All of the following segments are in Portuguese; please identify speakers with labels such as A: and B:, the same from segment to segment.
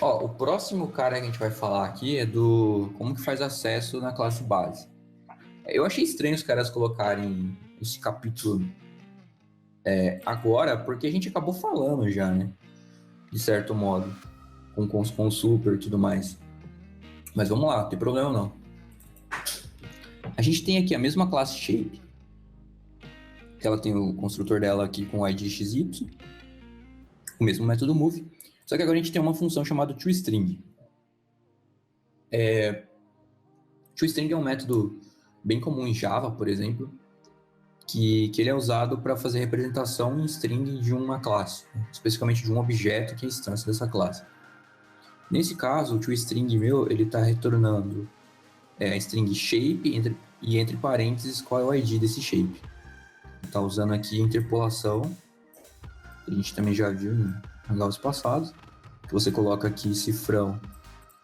A: Ó, o próximo cara que a gente vai falar aqui é do como que faz acesso na classe base. Eu achei estranho os caras colocarem esse capítulo agora, porque a gente acabou falando já, né? De certo modo, com o super e tudo mais. Mas vamos lá, não tem problema não. A gente tem aqui a mesma classe shape, que ela tem o construtor dela aqui com o ID XY, o mesmo método move, só que agora a gente tem uma função chamada toString. ToString é um método bem comum em Java, por exemplo, que ele é usado para fazer representação em string de uma classe, né? Especificamente de um objeto que é a instância dessa classe. Nesse caso, o toString meu, ele está retornando a string shape entre parênteses qual é o ID desse shape. Está usando aqui a interpolação, que a gente também já viu em hangouts passados, que você coloca aqui cifrão,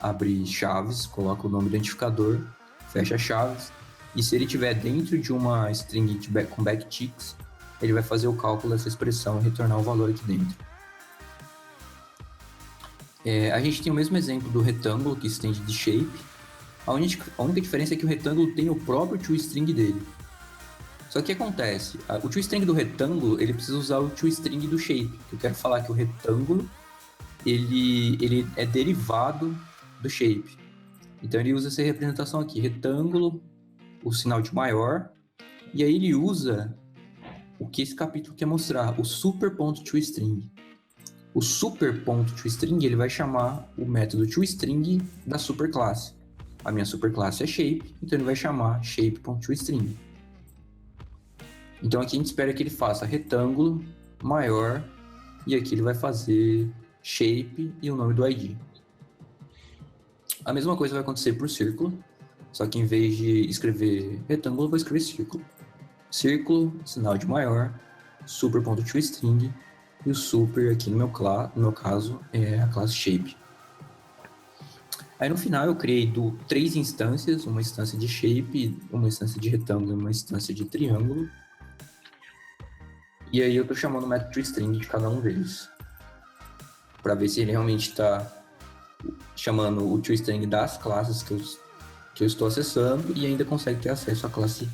A: abre chaves, coloca o nome do identificador, fecha chaves, e se ele estiver dentro de uma string com backticks, ele vai fazer o cálculo dessa expressão e retornar o valor aqui dentro. A gente tem o mesmo exemplo do retângulo que estende de shape. A única diferença é que o retângulo tem o próprio toString dele. Só que o que acontece? O toString do retângulo, ele precisa usar o toString do shape. Eu quero falar que o retângulo, ele é derivado do shape. Então ele usa essa representação aqui, retângulo, o sinal de maior, e aí ele usa o que esse capítulo quer mostrar, o super.toString. O super.toString, ele vai chamar o método toString da superclasse. A minha superclasse é shape, então ele vai chamar shape.toString. Então aqui a gente espera que ele faça retângulo, maior, e aqui ele vai fazer shape e o nome do ID. A mesma coisa vai acontecer por círculo, só que em vez de escrever retângulo, eu vou escrever círculo. Círculo, sinal de maior, super.toString, e o super aqui no meu caso é a classe shape. Aí no final eu criei 3 instâncias, uma instância de shape, uma instância de retângulo e uma instância de triângulo. E aí eu tô chamando o método toString de cada um deles, para ver se ele realmente está chamando o toString das classes que eu estou acessando e ainda consegue ter acesso à classe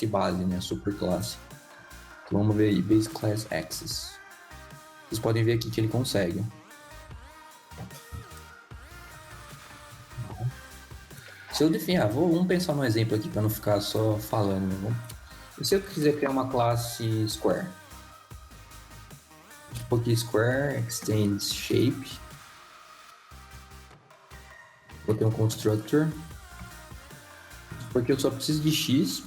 A: base, né, a superclasse. Então vamos ver aí, base class access. Vocês podem ver aqui que ele consegue. Se eu definir, vamos pensar num exemplo aqui para não ficar só falando, né? Se eu quiser criar uma classe square, tipo aqui square extends shape, vou ter um constructor, porque eu só preciso de x,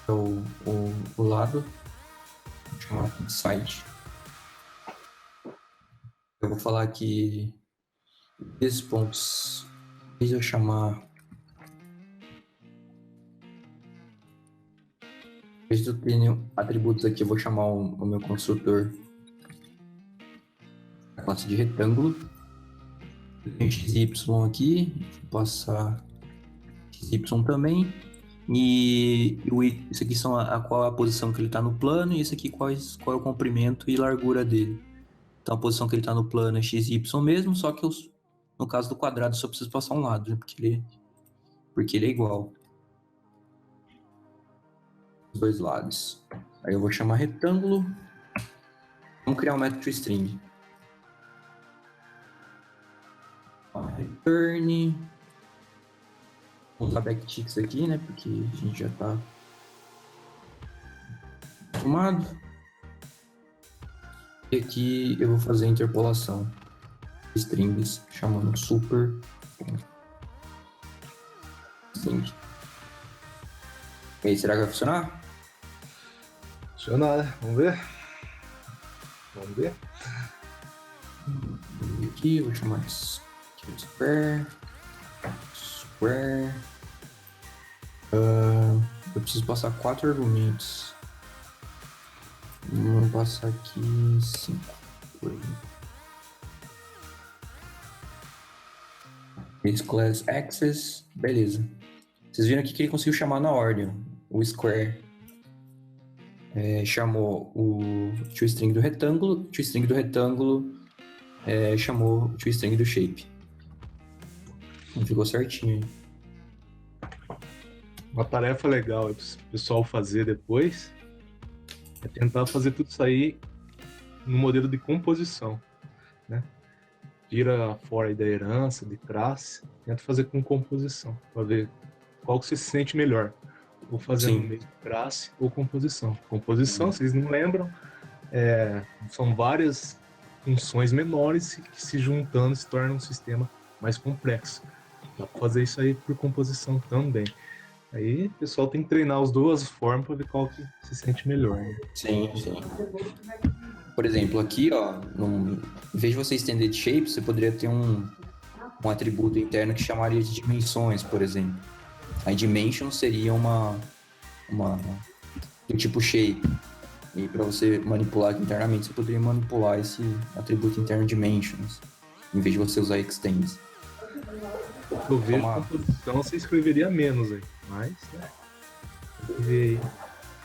A: o lado, vou chamar de site. Eu vou falar que esses pontos, deixa eu chamar, em vez de eu ter atributos aqui, eu vou chamar o meu construtor a classe de retângulo. Eu tenho XY aqui, vou passar XY também. E isso aqui são qual é a posição que ele está no plano, e isso aqui qual é o comprimento e largura dele. Então a posição que ele está no plano é XY mesmo, só que no caso do quadrado eu só preciso passar um lado, né? Porque ele é igual. Os dois lados. Aí eu vou chamar retângulo. Vamos criar um método toString. Return. Vamos usar backticks aqui, né? Porque a gente já está acostumado. E aqui eu vou fazer a interpolação de strings chamando super string. E aí, será que vai funcionar?
B: Funcionar, né? Vamos ver. Vamos ver.
A: Aqui, eu vou chamar de square. Eu preciso passar 4 argumentos. Vamos passar aqui 5. Base class access, beleza. Vocês viram aqui que ele conseguiu chamar na ordem. O square chamou o toString do retângulo, o toString do retângulo chamou o toString do shape. Não ficou certinho aí.
B: Uma tarefa legal para o pessoal fazer depois é tentar fazer tudo isso aí no modelo de composição, né? Tira fora aí da herança, de classe, tenta fazer com composição, para ver qual que você se sente melhor. Ou fazendo
A: Sim.
B: mesmo classe ou composição. Composição, vocês não lembram, são várias funções menores que se juntando se tornam um sistema mais complexo. Dá para fazer isso aí por composição também. Aí o pessoal tem que treinar as duas formas para ver qual que se sente melhor. Né?
A: Sim. Por exemplo, aqui, ó, em vez de você estender de shape, você poderia ter um atributo interno que chamaria de dimensões, por exemplo. A dimension seria do tipo shape. E para você manipular aqui internamente, você poderia manipular esse atributo interno dimensions, em vez de você usar extends.
B: Eu vejo composição, você escreveria menos aí, mas tem que ver aí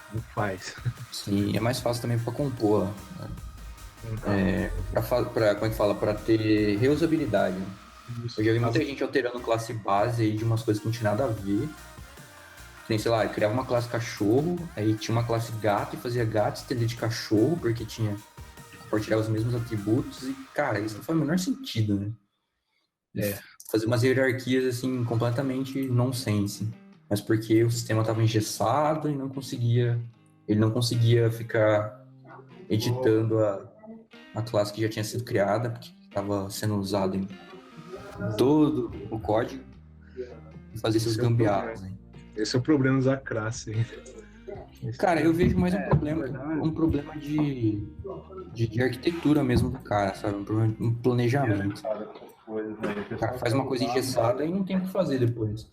B: como faz.
A: Sim, é mais fácil também para compor, né? Como é que fala? Para ter reusabilidade. Né? Eu já vi muita gente alterando classe base aí de umas coisas que não tinha nada a ver. Tem, sei lá, eu criava uma classe cachorro, aí tinha uma classe gato e fazia gato estender de cachorro, porque compartilhava os mesmos atributos. E, cara, isso não faz o menor sentido, né? Fazer umas hierarquias, assim, completamente nonsense. Mas porque o sistema estava engessado e ele não conseguia ficar editando a classe que já tinha sido criada, porque estava sendo usada em todo o código, e fazer esses gambiarras.
B: Esse é o problema da classe.
A: Cara, eu vejo mais um problema de arquitetura mesmo do cara, sabe? Um problema de planejamento. O cara faz uma coisa engessada e não tem o que fazer depois.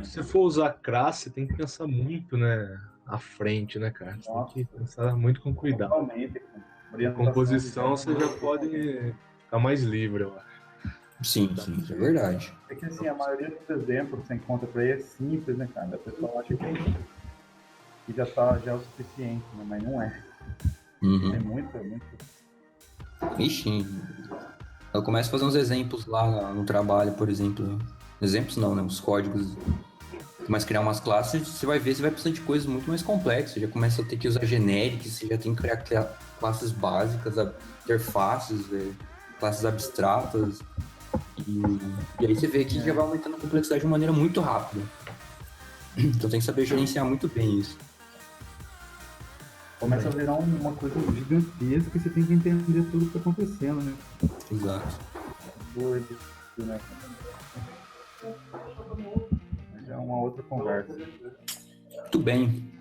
B: Se for usar classe, tem que pensar muito, né, à frente, né, cara? Você tem que pensar muito com cuidado. A composição você já pode ficar mais livre, eu acho.
A: Sim, isso é verdade.
C: É que assim, a maioria dos exemplos que você encontra por aí é simples, né, cara? A pessoa acha que já é o suficiente, né? Mas não é.
A: Uhum.
C: É muito.
A: Ixi, eu começo a fazer uns exemplos lá no trabalho, por exemplo. Exemplos não, né? Os códigos. Começa a criar umas classes, você vai precisar de coisas muito mais complexas. Você já começa a ter que usar genéricos, você já tem que criar classes básicas, interfaces, classes abstratas. E aí você vê que já vai aumentando a complexidade de uma maneira muito rápida. Então tem que saber gerenciar muito bem isso.
C: Começa a virar uma coisa gigantesca que você tem que entender tudo que está acontecendo, né?
A: Exato.
C: Doido, né? Mas é uma outra conversa.
A: Muito bem.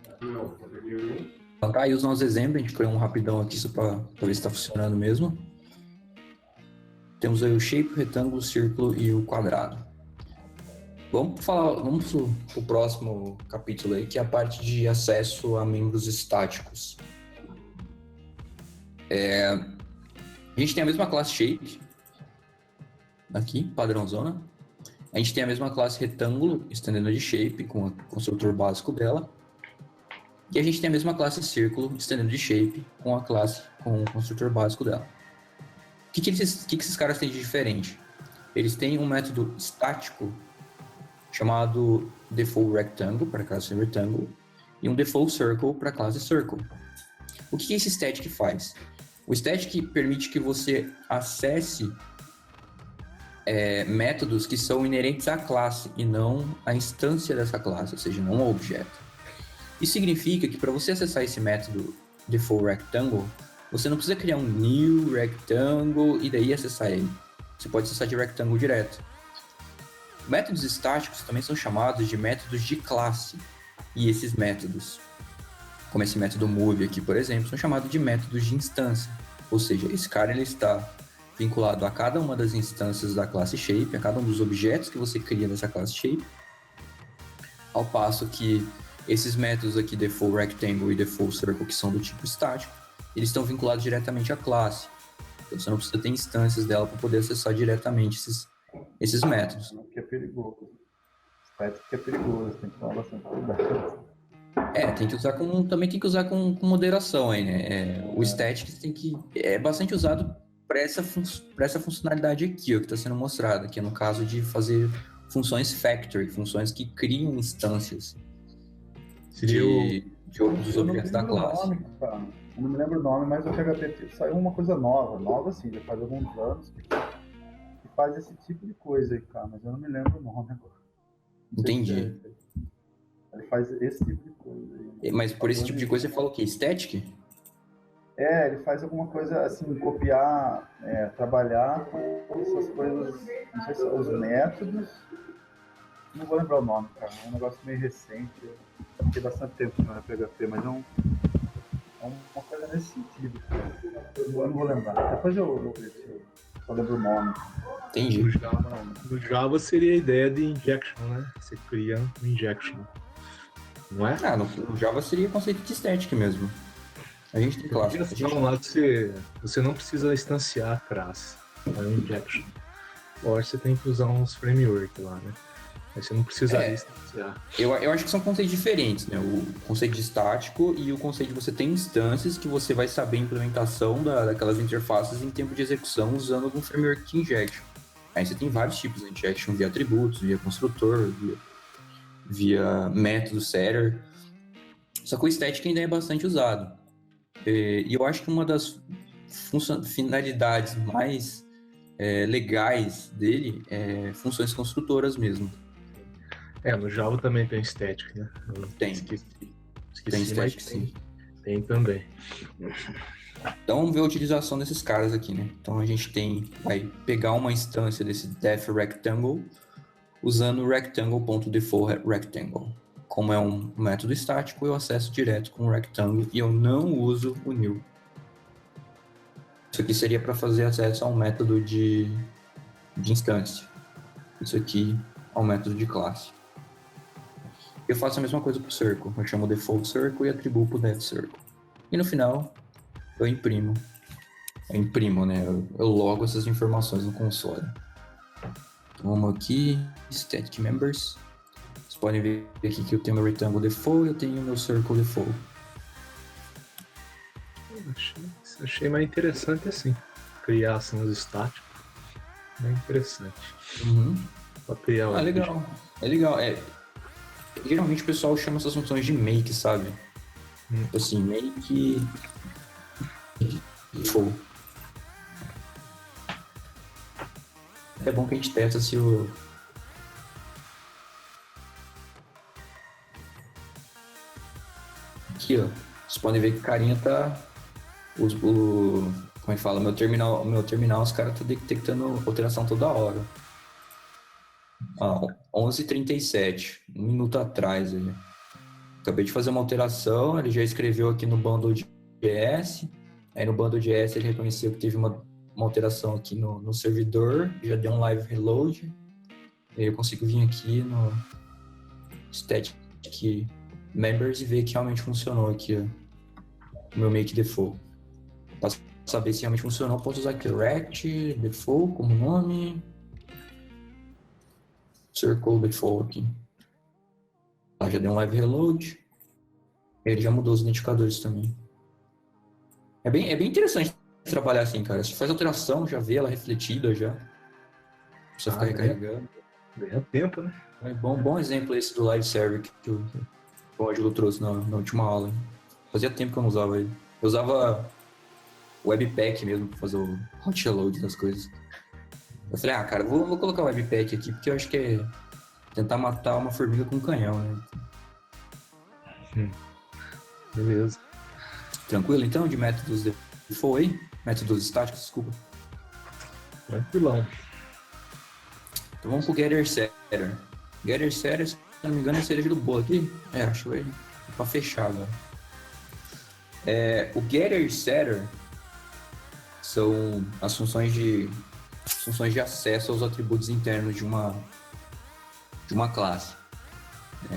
A: Para aí usar uns exemplos, a gente criou um rapidão aqui só para ver se está funcionando mesmo. Temos aí o shape, o retângulo, o círculo e o quadrado. Vamos pro próximo capítulo aí, que é a parte de acesso a membros estáticos. A gente tem a mesma classe shape, aqui, padrãozona. A gente tem a mesma classe retângulo, estendendo de shape, com o construtor básico dela. E a gente tem a mesma classe círculo, estendendo de shape, com o construtor básico dela. O que esses caras têm de diferente? Eles têm um método estático chamado default rectangle para a classe retângulo e um default circle para a classe circle. O que esse static faz? O static permite que você acesse métodos que são inerentes à classe e não à instância dessa classe, ou seja, não ao objeto. Isso significa que para você acessar esse método default rectangle, você não precisa criar um new rectangle e daí acessar ele. Você pode acessar de rectangle direto. Métodos estáticos também são chamados de métodos de classe. E esses métodos, como esse método move aqui, por exemplo, são chamados de métodos de instância. Ou seja, esse cara ele está vinculado a cada uma das instâncias da classe shape, a cada um dos objetos que você cria nessa classe shape, ao passo que esses métodos aqui, default rectangle e default circle, que são do tipo estático, eles estão vinculados diretamente à classe. Então você não precisa ter instâncias dela para poder acessar diretamente esses métodos.
C: Que é perigoso. Static é perigoso, tem que tomar bastante cuidado.
A: Também tem que usar com moderação aí, né? O static é bastante usado para essa funcionalidade aqui, ó, que está sendo mostrada, que é no caso de fazer funções factory, funções que criam instâncias dos objetos da classe.
C: Eu não me lembro o nome, mas o PHP saiu uma coisa nova assim, já faz alguns anos, que faz esse tipo de coisa aí, cara, mas eu não me lembro o nome agora.
A: Entendi.
C: Ele faz esse tipo de coisa aí.
A: Mas por esse tipo de coisa você falou o quê? Static?
C: Ele faz alguma coisa assim, copiar, trabalhar com essas coisas, não sei se são os métodos, não vou lembrar o nome, cara, é um negócio meio recente, eu fiquei bastante tempo no PHP, mas é uma coisa nesse sentido, eu não vou lembrar, depois eu vejo se eu lembro o nome.
A: Entendi.
B: No Java seria a ideia de injection, né? Você cria um injection, não é?
A: No Java seria conceito de static mesmo. A gente tem classe.
B: Lá você não precisa instanciar a classe, é um injection. Ou você tem que usar uns framework lá, né? Aí você não precisa instanciar.
A: Eu acho que são conceitos diferentes, né? O conceito de estático e o conceito de você ter instâncias que você vai saber a implementação daquelas interfaces em tempo de execução usando algum framework de injection. Aí você tem vários tipos de injection via atributos, via construtor, via método setter. Só que o static ainda é bastante usado. E eu acho que uma das finalidades mais legais dele é funções construtoras mesmo.
B: No Java também tem static, né?
A: Tem.
B: Esqueci,
A: Tem static, sim.
B: Tem também.
A: Então vamos ver a utilização desses caras aqui, né? Então a gente vai pegar uma instância desse def rectangle usando o rectangle.default rectangle. Como é um método estático, eu acesso direto com o rectangle e eu não uso o new. Isso aqui seria para fazer acesso a um método de instância. Isso aqui é um método de classe. Eu faço a mesma coisa para o circle. Eu chamo default circle e atribuo para o def circle. E no final, eu imprimo, né? Eu logo essas informações no console. Então, vamos aqui, static members. Vocês podem ver aqui que eu tenho meu rectangle default e eu tenho meu circle default.
B: Achei mais interessante assim. Criar ações estáticas. É interessante. Pra criar
A: legal. É legal. Geralmente o pessoal chama essas funções de make, sabe? Assim, make default. É bom que a gente testa se o... Aqui, ó. Vocês podem ver que o carinha tá... como é que fala? Meu terminal, os caras estão detectando alteração toda hora. 11h37, um minuto atrás. Acabei de fazer uma alteração, ele já escreveu aqui no bundle.js. Aí no bundle.js ele reconheceu que teve uma alteração aqui no servidor, já deu um live reload. E aí eu consigo vir aqui no static members e ver que realmente funcionou aqui, ó, o meu make default. Para saber se realmente funcionou, posso usar aqui rect default como nome, circle default aqui. Já deu um live reload. Ele já mudou os identificadores também. É bem interessante trabalhar assim, cara. Você faz alteração, já vê ela refletida já. Precisa ficar recarregando.
B: Ganha tempo, né?
A: É bom exemplo esse do live server que o Ângelo trouxe na última aula. Fazia tempo que eu não usava ele. Eu usava o Webpack mesmo pra fazer o hot reload das coisas. Eu falei, cara, vou colocar o Webpack aqui porque eu acho que é tentar matar uma formiga com um canhão, né?
B: Beleza.
A: Tranquilo então, de métodos default aí? Métodos estáticos, desculpa.
B: Tranquilão.
A: Então vamos pro getter setter. Getter setter, se não me engano, é a cereja do bolo aqui. Acho que pra fechar agora. O getter e setter são as funções de acesso aos atributos internos de uma classe.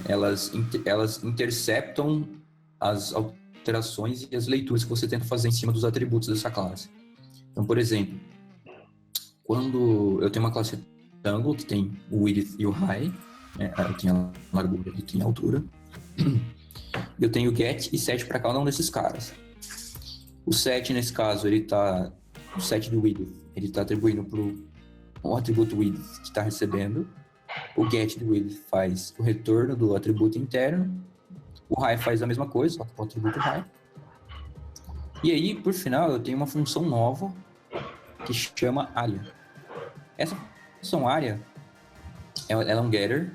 A: Elas interceptam as alterações e as leituras que você tenta fazer em cima dos atributos dessa classe. Então, por exemplo, quando eu tenho uma classe rectangle que tem o width e o height, Eu tenho a largura e tenho a altura. Eu tenho get e set para cada um desses caras. O set, nesse caso, o set do width, ele está atribuindo para o atributo width que está recebendo. O get do width faz o retorno do atributo interno. O high faz a mesma coisa, só que com o atributo high. E aí, por final, eu tenho uma função nova que chama área. Essa função área, ela é um getter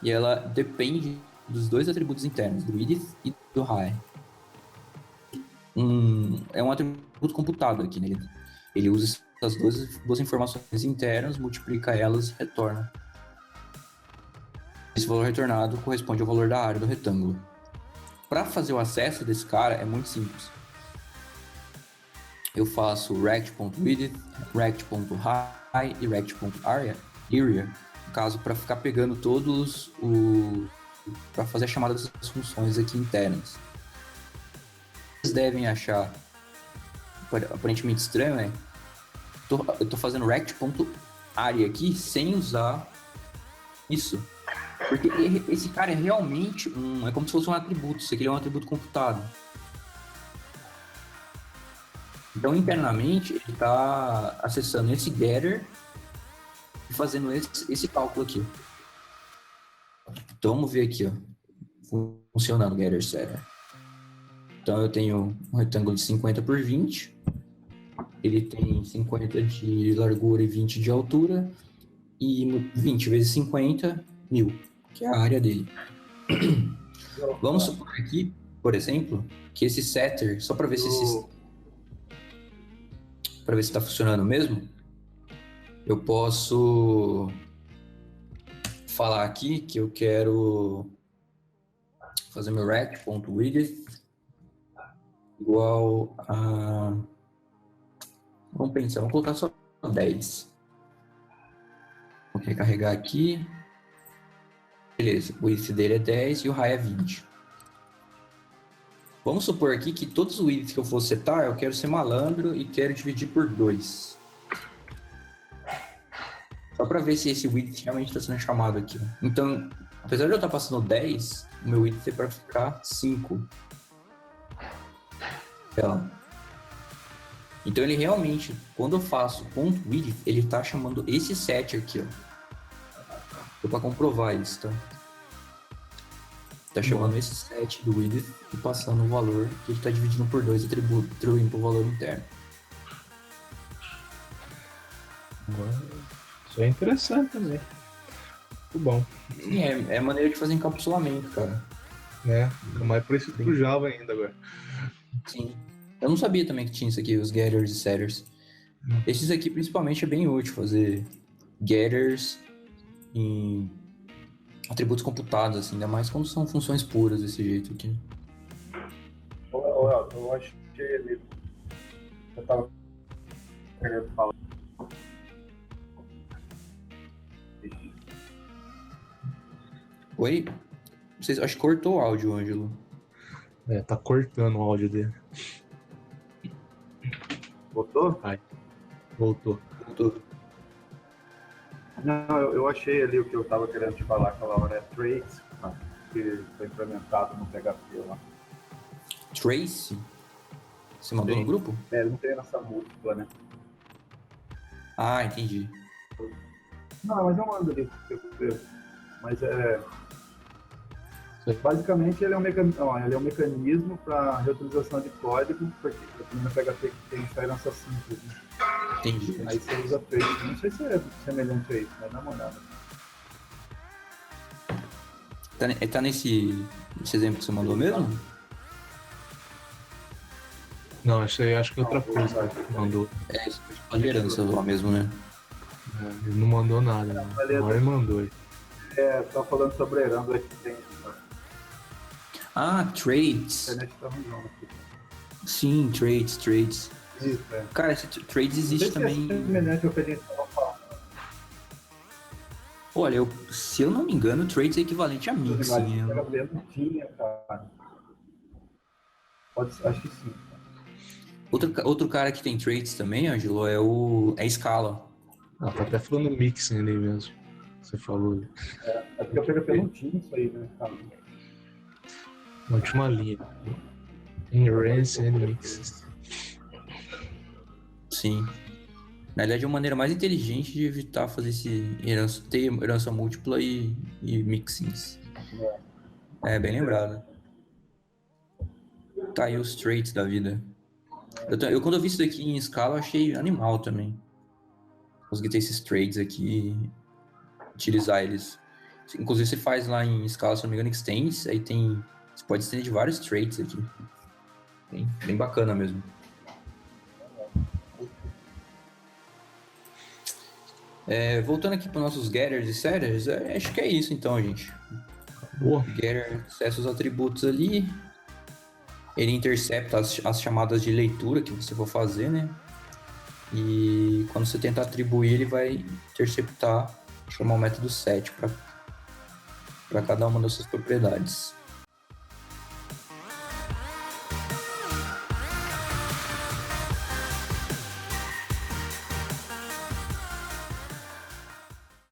A: e ela depende dos dois atributos internos, do width e do high. É um atributo computado aqui, né? Ele usa essas duas informações internas, multiplica elas e retorna. Esse valor retornado corresponde ao valor da área do retângulo. Para fazer o acesso desse cara é muito simples. Eu faço rect.width, rect.high e rect.area, no caso, para ficar pegando todos para fazer a chamada dessas funções aqui internas. Vocês devem achar aparentemente estranho, né? Eu tô fazendo rect.area aqui sem usar isso. Porque esse cara é realmente é como se fosse um atributo. Isso aqui é um atributo computado. Então, internamente, ele está acessando esse getter e fazendo esse cálculo aqui. Então, vamos ver aqui, ó, funcionando o getter setter. Então, eu tenho um retângulo de 50 por 20. Ele tem 50 de largura e 20 de altura. E 20 vezes 50, 1000, que é a área dele. Vamos supor aqui, por exemplo, que esse setter, só para ver se está funcionando mesmo, eu posso falar aqui que eu quero fazer meu rect.width igual a... Vamos pensar, vamos colocar só 10. Vou recarregar aqui. Beleza, o width dele é 10 e o high é 20. Vamos supor aqui que todos os widths que eu for setar, eu quero ser malandro e quero dividir por 2. Só para ver se esse width realmente está sendo chamado aqui. Então, apesar de eu estar passando 10, o meu width é para ficar 5. Então ele realmente, quando eu faço ponto width, ele está chamando esse set aqui, ó. Só para comprovar isso, tá? Tá chamando esse set do width e passando o valor que ele está dividindo por 2 atribuindo para o valor interno.
B: Isso é interessante também. Muito bom.
A: Sim, é maneira de fazer encapsulamento, cara.
B: Fica mais parecido com o Java ainda agora.
A: Sim. Eu não sabia também que tinha isso aqui, os getters e setters. Esses aqui, principalmente, é bem útil fazer getters em atributos computados, assim, ainda mais quando são funções puras desse jeito aqui.
C: Eu acho que ele... Eu tava querendo falar.
A: Oi? Acho que cortou o áudio, Ângelo.
B: Tá cortando o áudio dele.
C: Voltou?
B: Voltou.
C: Não, eu achei ali o que eu estava querendo te falar aquela hora, é traits, que foi implementado no PHP lá.
A: Trace? Você mandou no grupo?
C: Ele não tem essa múltipla, né?
A: Ah, entendi.
C: Não, mas eu mando ali. Mas basicamente ele é um mecanismo para reutilização de código, porque no PHP que tem essa herança simples, né?
A: Entendi.
C: Aí você usa trace. Não sei se é semelhante a isso, mas dá uma olhada.
A: Tá nesse exemplo que você mandou mesmo?
B: Não, acho que é outra coisa que mandou.
A: Isso é de herança lá mesmo, né?
B: Ele não mandou nada, né? Agora ele mandou.
C: Tá falando sobre herança que tem.
A: Ah, traits.
C: A internet tá ruim aqui.
A: Sim, traits.
C: Isso,
A: Cara, esse traits existe também.
C: É semelhante ao que a gente tava falando.
A: Olha, se eu não me engano, traits é equivalente a mixing.
C: Não tinha, cara. Acho que sim.
A: Outro cara que tem traits também, Ângelo, é Scala.
B: Tá até falando mixing ali mesmo. Você falou.
C: É porque o PHP não tinha isso aí, né, cara?
B: Na última linha. Enrance and mixes.
A: Sim. Na verdade, é uma maneira mais inteligente de evitar fazer ter herança múltipla e mixins. É, bem lembrado. Tá aí os traits da vida. Quando eu vi isso daqui em escala, eu achei animal também. Consegui ter esses traits aqui e utilizar eles. Inclusive, você faz lá em escala, se não me engano, extends, aí tem... Você pode estender vários traits aqui. Bem bacana mesmo. Voltando aqui para nossos getters e setters, acho que é isso então, gente.
B: Boa.
A: Getter acessa os atributos ali. Ele intercepta as chamadas de leitura que você for fazer, né? E quando você tentar atribuir, ele vai interceptar, chamar o método set para cada uma dessas propriedades.